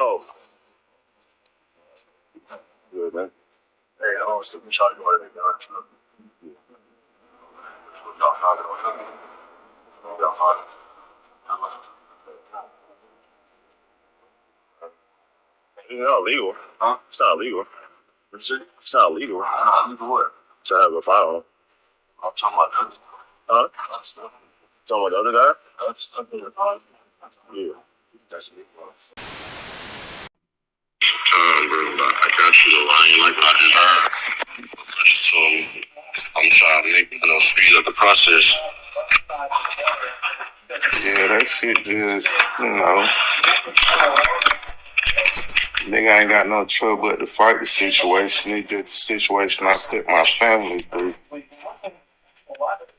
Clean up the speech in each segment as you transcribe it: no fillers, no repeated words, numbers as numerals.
Oh. Good, man. Hey, I was trying to go ahead and y'all found it on Sunday. Y'all found it. It's not illegal. Huh? It's not illegal. What's it? It's not illegal. It's not illegal what? To have a firearm. I'm talking about the other stuff. Huh? Other stuff. Talking about the other guy? Other stuff. Yeah. That's it. Bro, I got you though. I ain't like what I just heard. I just told him I'm trying to make, speed up the process. Yeah, that shit just, nigga ain't got no trouble but to fight the situation. It's just the situation I put my family through.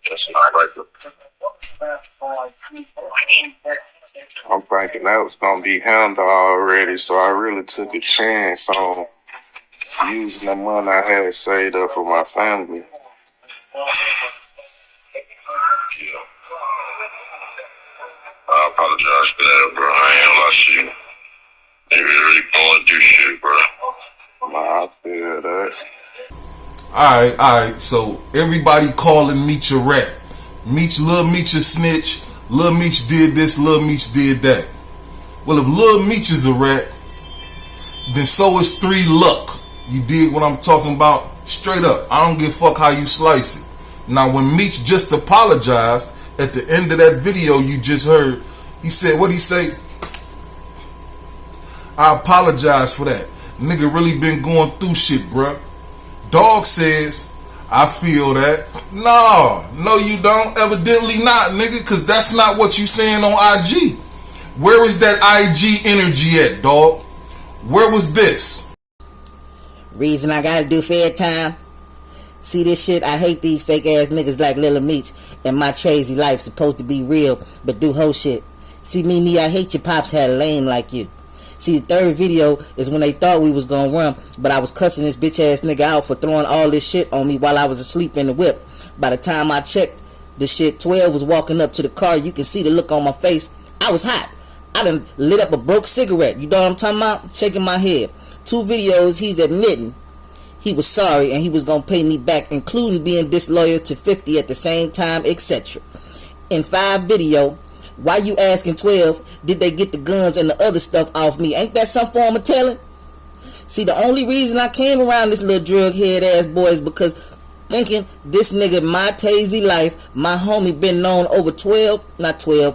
That's not right. I'm thinking that was gonna be handled already, so I really took a chance on using the money I had saved up for my family. Yeah. I apologize for that, bro. I ain't gonna lie to you. They really going through shit, bro. I feel that. Alright, so everybody calling Meech a rat. Lil Meech a snitch. Lil Meech did this, Lil Meech did that. Well, if Lil Meech is a rat, then so is 3LUCCC. You dig what I'm talking about? Straight up, I don't give a fuck how you slice it. Now, when Meech just apologized at the end of that video you just heard, he said, what'd he say? I apologize for that. Nigga really been going through shit, bruh. Dog says, I feel that. No, you don't. Evidently not, nigga, because that's not what you saying on IG. Where is that IG energy at, dog? Where was this? Reason I gotta do fair time. See this shit? I hate these fake ass niggas like Lil Meech, and my crazy life supposed to be real, but do hoe shit. See me, I hate your pops had a lame like you. See, the third video is when they thought we was gonna run, but I was cussing this bitch ass nigga out for throwing all this shit on me while I was asleep in the whip. By the time I checked the shit, 12 was walking up to the car. You can see the look on my face. I was hot. I done lit up a broke cigarette. You know what I'm talking about? Shaking my head. 2 videos, he's admitting he was sorry and he was gonna pay me back, including being disloyal to 50 at the same time, etc. In 5 video, why you asking 12, did they get the guns and the other stuff off me? Ain't that some form of telling? See, the only reason I came around this little drug head ass boy is because thinking this nigga, my Tazy life, my homie, been known over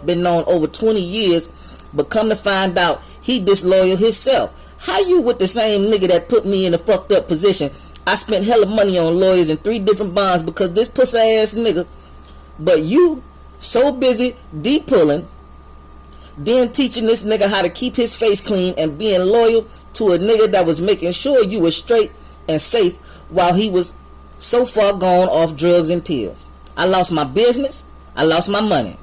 been known over 20 years, but come to find out he disloyal himself. How you with the same nigga that put me in a fucked up position? I spent hella money on lawyers and 3 different bonds because this pussy ass nigga, but you so busy de-pulling, then teaching this nigga how to keep his face clean and being loyal to a nigga that was making sure you were straight and safe while he was so far gone off drugs and pills. I lost my business, I lost my money,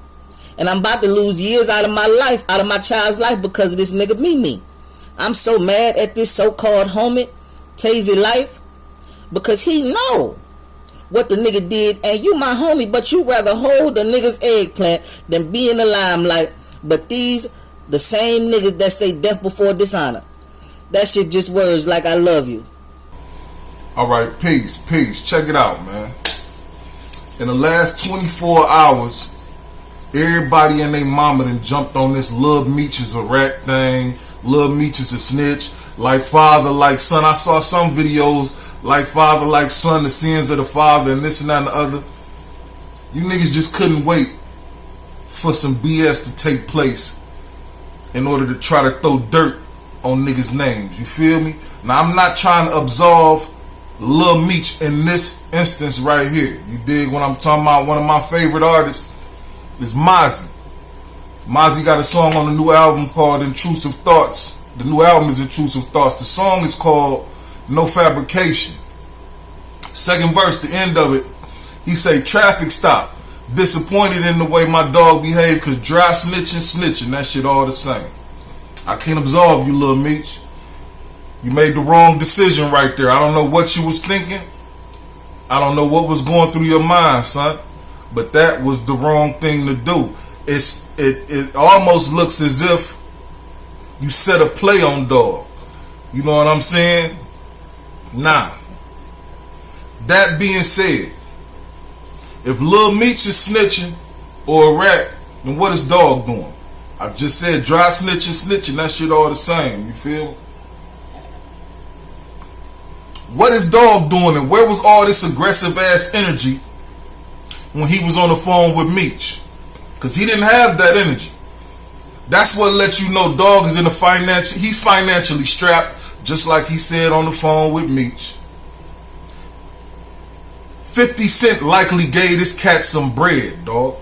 and I'm about to lose years out of my life, out of my child's life because of this nigga me. I'm so mad at this so-called homie, Tazy life, because he know what the nigga did, and you my homie, but you rather hold the nigga's eggplant than be in the limelight. But these the same niggas that say death before dishonor. That shit just words like I love you. Alright, peace. Check it out, man. In the last 24 hours, everybody and their mama done jumped on this Lil Meech is a rat thing, Lil Meech is a snitch, like father, like son. I saw some videos like father, like son, the sins of the father, and this and that and the other. You niggas just couldn't wait for some BS to take place in order to try to throw dirt on niggas' names. You feel me? Now, I'm not trying to absolve Lil Meech in this instance right here. You dig what I'm talking about? One of my favorite artists is Mozzie. Mozzie got a song on the new album called Intrusive Thoughts. The new album is Intrusive Thoughts. The song is called No Fabrication. Second verse, the end of it, he say, traffic stop. Disappointed in the way my dog behaved, cause dry snitching, that shit all the same. I can't absolve you, Lil Meech. You made the wrong decision right there. I don't know what you was thinking. I don't know what was going through your mind, son. But that was the wrong thing to do. It almost looks as if You set a play on dog. You know what I'm saying? Nah. That being said, if Lil Meech is snitching or a rat, then what is dog doing? I just said dry snitching, that shit all the same. You feel me? What is dog doing, and where was all this aggressive ass energy when he was on the phone with Meech? Because he didn't have that energy. That's what lets you know dog is in the he's financially strapped, just like he said on the phone with Meech. 50 Cent likely gave this cat some bread, dog.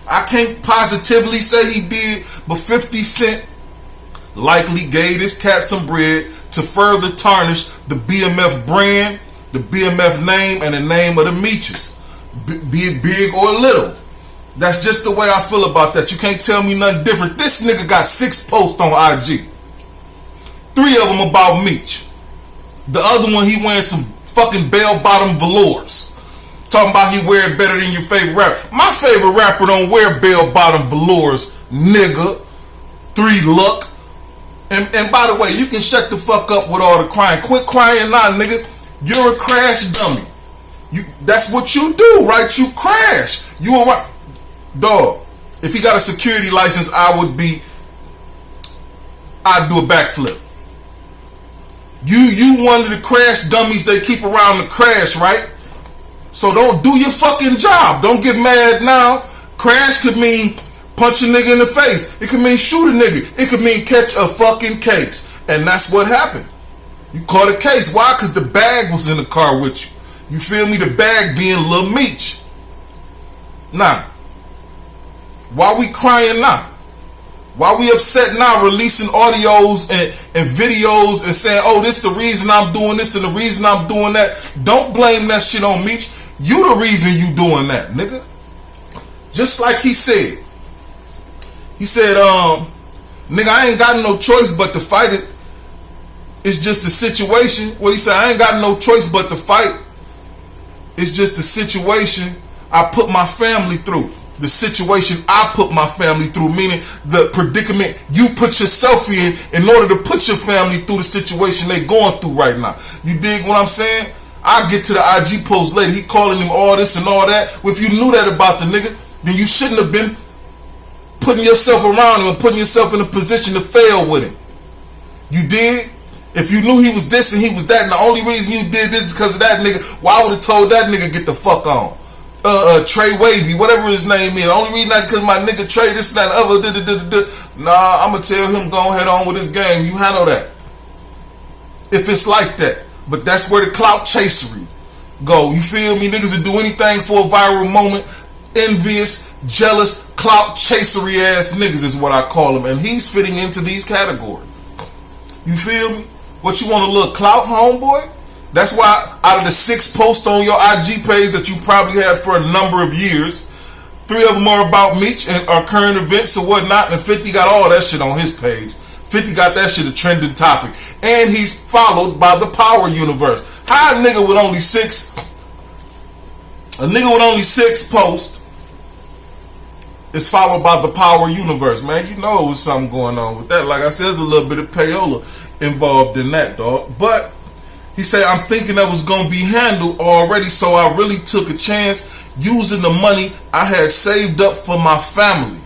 I can't positively say he did, but 50 Cent likely gave this cat some bread to further tarnish the BMF brand, the BMF name, and the name of the Meeches, be it big or little. That's just the way I feel about that. You can't tell me nothing different. This nigga got 6 posts on IG. 3 of them about Meech. The other one, he wearing some fucking bell-bottom velours. Talking about he wear it better than your favorite rapper. My favorite rapper don't wear bell-bottom velours, nigga. 3LUCCC. And by the way, you can shut the fuck up with all the crying. Quit crying now, nigga. You're a crash dummy. That's what you do, right? You crash. You a right. Dog, if he got a security license, I'd do a backflip. You one of the crash dummies they keep around the crash, right? So don't do your fucking job. Don't get mad now. Crash could mean punch a nigga in the face. It could mean shoot a nigga. It could mean catch a fucking case. And that's what happened. You caught a case. Why? Because the bag was in the car with you. You feel me? The bag being Lil Meech. Nah. Why we crying now? Why we upset now, releasing audios and videos and saying, oh, this the reason I'm doing this and the reason I'm doing that? Don't blame that shit on Meech. You the reason you doing that, nigga. Just like he said. He said, nigga, I ain't got no choice but to fight it. It's just a situation. What he said, I ain't got no choice but to fight. It's just a situation I put my family through. The situation I put my family through, meaning the predicament you put yourself in order to put your family through the situation they going through right now. You dig what I'm saying? I'll get to the IG post later. He calling him all this and all that. Well, if you knew that about the nigga, then you shouldn't have been putting yourself around him and putting yourself in a position to fail with him. You dig? If you knew he was this and he was that, and the only reason you did this is because of that nigga, well, I would have told that nigga get the fuck on. Trey Wavy, whatever his name is. The only reason that because my nigga Trey this and that and other. Nah, I'ma tell him go ahead on with his game. You handle that. If it's like that. But that's where the clout chasery go. You feel me? Niggas will do anything for a viral moment. Envious, jealous, clout chasery ass niggas is what I call them. And he's fitting into these categories. You feel me? What, you want a little clout, homeboy? That's why out of the 6 posts on your IG page that you probably had for a number of years, 3 of them are about Meech and our current events or whatnot, and 50 got all that shit on his page. 50 got that shit a trending topic. And he's followed by the Power Universe. How a nigga with only 6 posts is followed by the Power Universe, man? You know there's something going on with that. Like I said, there's a little bit of payola involved in that, dog. But he said, I'm thinking that was going to be handled already, so I really took a chance using the money I had saved up for my family.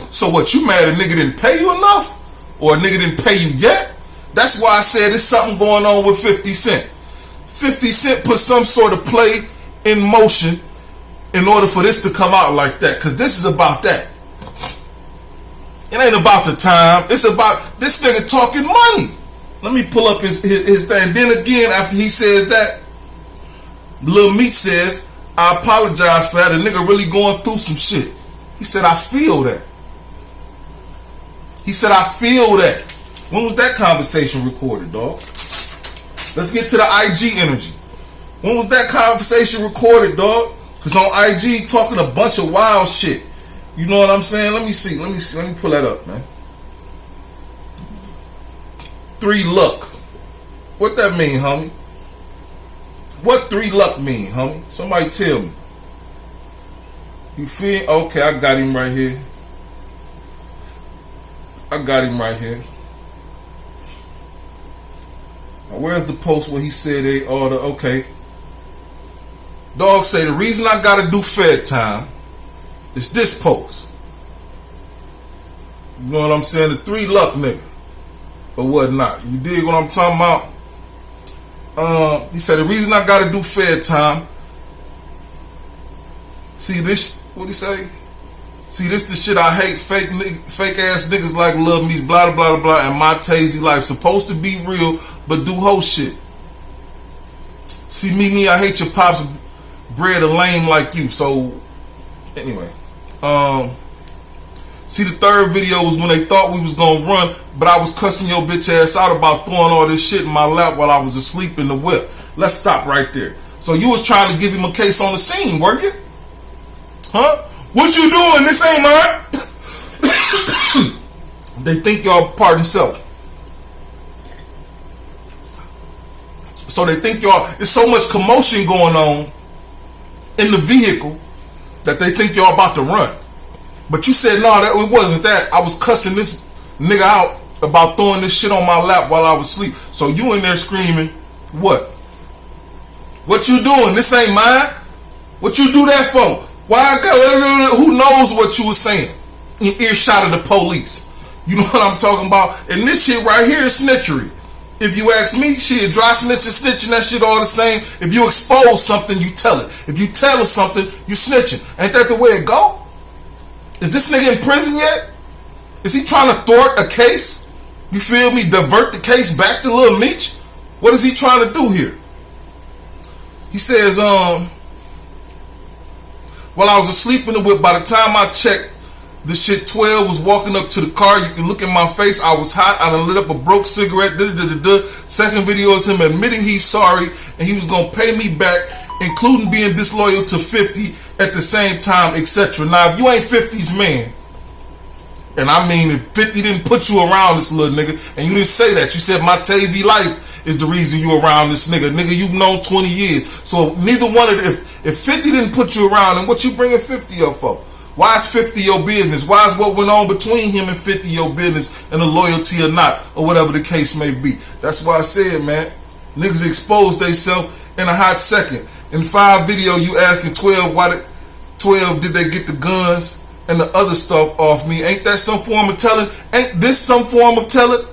So what, you mad a nigga didn't pay you enough? Or a nigga didn't pay you yet? That's why I said there's something going on with 50 Cent. 50 Cent put some sort of play in motion in order for this to come out like that. Because this is about that. It ain't about the time. It's about this nigga talking money. Let me pull up his thing. Then again, after he says that, Lil Meech says, I apologize for that. A nigga really going through some shit. He said, I feel that. He said, I feel that. When was that conversation recorded, dog? Let's get to the IG energy. When was that conversation recorded, dog? Because on IG, talking a bunch of wild shit. You know what I'm saying? Let me see. Let me pull that up, man. 3LUCCC. What that mean, homie? What 3LUCCC mean, homie? Somebody tell me. You feel? Okay, I got him right here. Now, where's the post where he said they order? Okay. Dog say the reason I gotta do Fed time is this post. You know what I'm saying? The 3LUCCC nigga. Or whatnot. You dig what I'm talking about? He said the reason I gotta do Fed time. See this? What he say? See this the shit I hate. Fake ass niggas like love me. Blah blah blah blah. And my tazy life supposed to be real, but do whole shit. See me, I hate your pops. Bred a lame like you. So anyway, see the third video was when they thought we was gonna run, but I was cussing your bitch ass out about throwing all this shit in my lap while I was asleep in the whip. Let's stop right there. So you was trying to give him a case on the scene, were you? Huh? What you doing? This ain't mine. They think y'all pardon self. So they think y'all, there's so much commotion going on in the vehicle that they think y'all about to run. But you said, no, it wasn't that. I was cussing this nigga out about throwing this shit on my lap while I was asleep. So you in there screaming, what? What you doing? This ain't mine? What you do that for? Why? Who knows what you was saying? In earshot of the police. You know what I'm talking about? And this shit right here is snitchery. If you ask me, shit, dry snitching, that shit all the same. If you expose something, you tell it. If you tell us something, you snitching. Ain't that the way it go? Is this nigga in prison yet? Is he trying to thwart a case? You feel me? Divert the case back to Lil Meech? What is he trying to do here? He says, while I was asleep in the whip, by the time I checked, the shit 12 was walking up to the car. You can look in my face. I was hot. I done lit up a broke cigarette. Second video is him admitting he's sorry and he was going to pay me back, including being disloyal to 50 at the same time, etc. Now, if you ain't 50's man, and I mean if 50 didn't put you around this little nigga, and you didn't say that. You said my TV life is the reason you around this nigga. Nigga, you've known 20 years. So neither one of them, if 50 didn't put you around, then what you bringing 50 up for? Why is 50 your business? Why is what went on between him and 50 your business, and the loyalty or not, or whatever the case may be? That's why I said, man, niggas exposed themselves in a hot second. In 5 video, you asking 12 did they get the guns and the other stuff off me? Ain't that some form of telling? Ain't this some form of telling?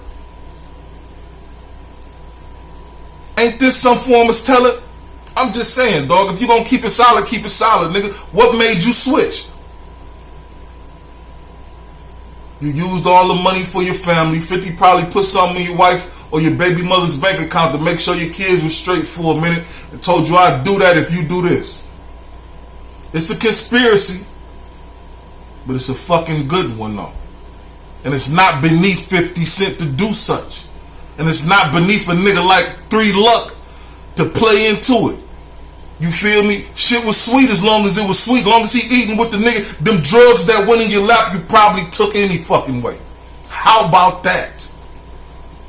Ain't this some form of telling? I'm just saying, dog, if you gonna keep it solid, nigga. What made you switch? You used all the money for your family. 50 probably put something in your wife or your baby mother's bank account to make sure your kids were straight for a minute and told you I'd do that if you do this. It's a conspiracy, but it's a fucking good one though. And it's not beneath 50 Cent to do such. And it's not beneath a nigga like 3LUCCC to play into it. You feel me? Shit was sweet as long as it was sweet. As long as he eating with the nigga, them drugs that went in your lap, you probably took any fucking way. How about that?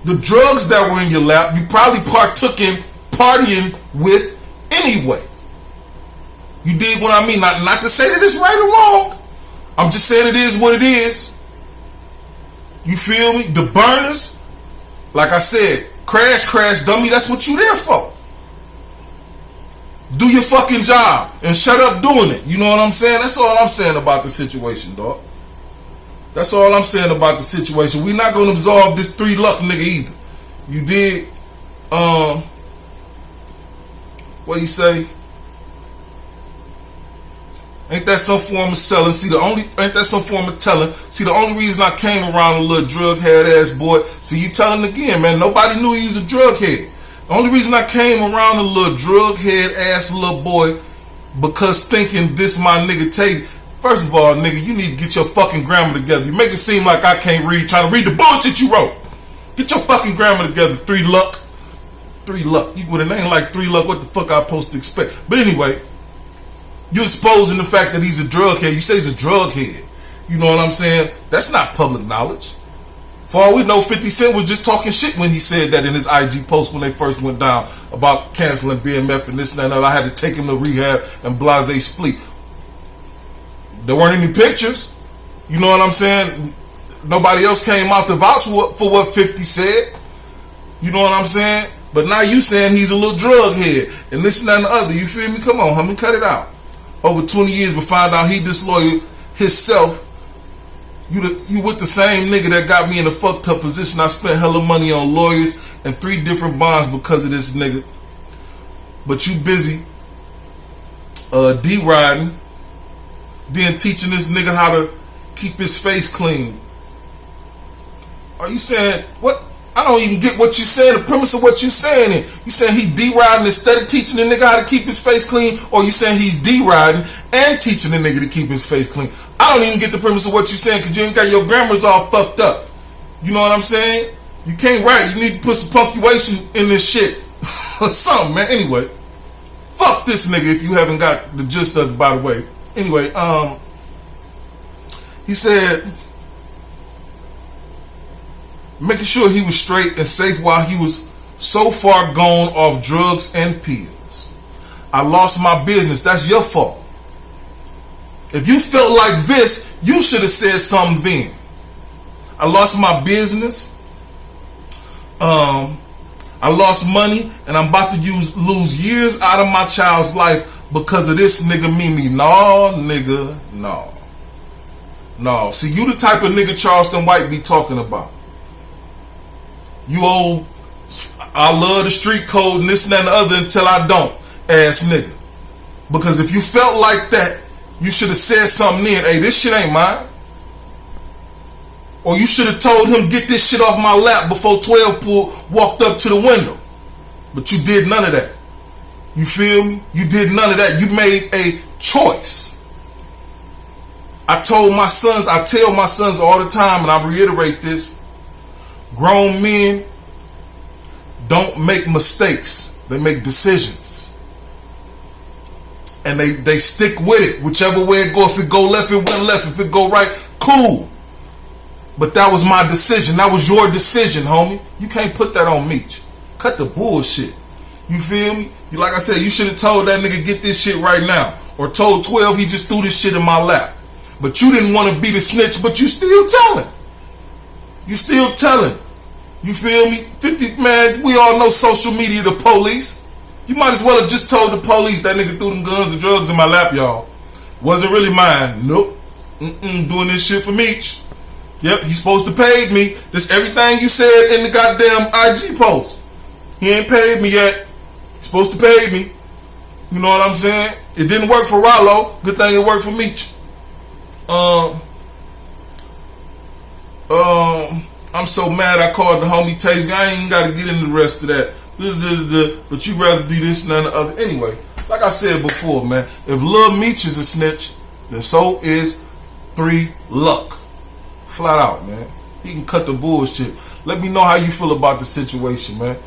The drugs that were in your lap, you probably partook in partying with anyway. You dig what I mean? Not to say that it's right or wrong. I'm just saying it is what it is. You feel me? The burners, like I said, crash, dummy, that's what you there for. Do your fucking job and shut up doing it. You know what I'm saying? That's all I'm saying about the situation, dog. That's all I'm saying about the situation. We're not going to absolve this 3LUCCC nigga either. You dig? What he say? Ain't that some form of selling? Ain't that some form of telling? See, the only reason I came around a little drug head ass boy. See, you telling again, man. Nobody knew he was a drug head. The only reason I came around a little drug head ass little boy because thinking this my nigga Tate. First of all, nigga, you need to get your fucking grammar together. You make it seem like I can't read, trying to read the bullshit you wrote. Get your fucking grammar together, 3LUCCC. 3LUCCC. You with a name like 3LUCCC, what the fuck I supposed to expect? But anyway, you exposing the fact that he's a drug head. You say he's a drug head. You know what I'm saying? That's not public knowledge. For all we know, 50 Cent was just talking shit when he said that in his IG post when they first went down about canceling BMF and this and that. I had to take him to rehab and blase split. There weren't any pictures. You know what I'm saying? Nobody else came out to vouch for what 50 said. You know what I'm saying? But now you saying he's a little drug head and this and that and the other. You feel me? Come on, homie, cut it out. Over 20 years, but find out he disloyal himself. You with the same nigga that got me in a fucked up position. I spent hella money on lawyers and 3 different bonds because of this nigga. But you busy D-riding, then teaching this nigga how to keep his face clean. Are you saying what? I don't even get what you saying. The premise of what you saying. You saying he D-riding instead of teaching the nigga how to keep his face clean, or you saying he's D-riding and teaching the nigga to keep his face clean? I don't even get the premise of what you saying because you ain't got your grammars all fucked up. You know what I'm saying? You can't write. You need to put some punctuation in this shit or something, man. Anyway, fuck this nigga if you haven't got the gist of it, by the way. Anyway, he said, making sure he was straight and safe while he was so far gone off drugs and pills. I lost my business. That's your fault. If you felt like this, you should have said something then. I lost my business. I lost money, and I'm about to lose years out of my child's life because of this nigga Mimi. No, nigga, no. No. See, you the type of nigga Charleston White be talking about. You old, I love the street code and this and that and the other until I don't, ass nigga. Because if you felt like that, you should have said something then. Hey, this shit ain't mine. Or you should have told him, get this shit off my lap before 12 walked up to the window. But you did none of that. You feel me? You did none of that. You made a choice. I tell my sons all the time, and I reiterate this. Grown men don't make mistakes. They make decisions. And they stick with it. Whichever way it go. If it go left, it went left. If it go right, cool. But that was my decision. That was your decision, homie. You can't put that on Meech. Cut the bullshit. You feel me? Like I said, you should have told that nigga get this shit right now. Or told 12 he just threw this shit in my lap. But you didn't want to be the snitch, but you still telling. You still telling. You feel me? 50, man, we all know social media, the police. You might as well have just told the police that nigga threw them guns and drugs in my lap, y'all. Wasn't really mine. Nope. Doing this shit for Meech. Yep, he's supposed to pay me. This everything you said in the goddamn IG post. He ain't paid me yet. He's supposed to pay me. You know what I'm saying? It didn't work for Rollo. Good thing it worked for Meech. I'm so mad I called the homie Tazy. I ain't even got to get into the rest of that. But you rather be this and the other. Anyway, like I said before, man, if Lil Meech is a snitch, then so is 3LUCCC. Flat out, man. He can cut the bullshit. Let me know how you feel about the situation, man.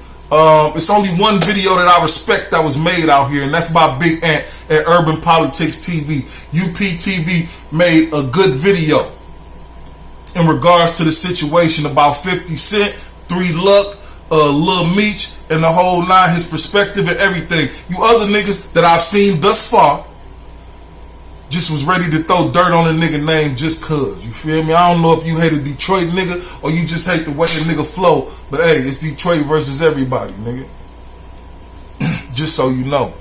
It's only one video that I respect that was made out here, and that's by Big Ant at Urban Politics TV. UPTV made a good video in regards to the situation about 50 Cent, 3LUCCC, Lil Meech, and the whole nine, his perspective and everything. You other niggas that I've seen thus far just was ready to throw dirt on a nigga name just cuz. You feel me? I don't know if you hate a Detroit nigga or you just hate the way a nigga flow. But hey, it's Detroit versus everybody, nigga. Just so you know.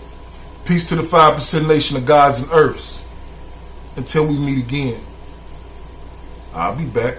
Peace to the 5% nation of gods and earths. Until we meet again. I'll be back.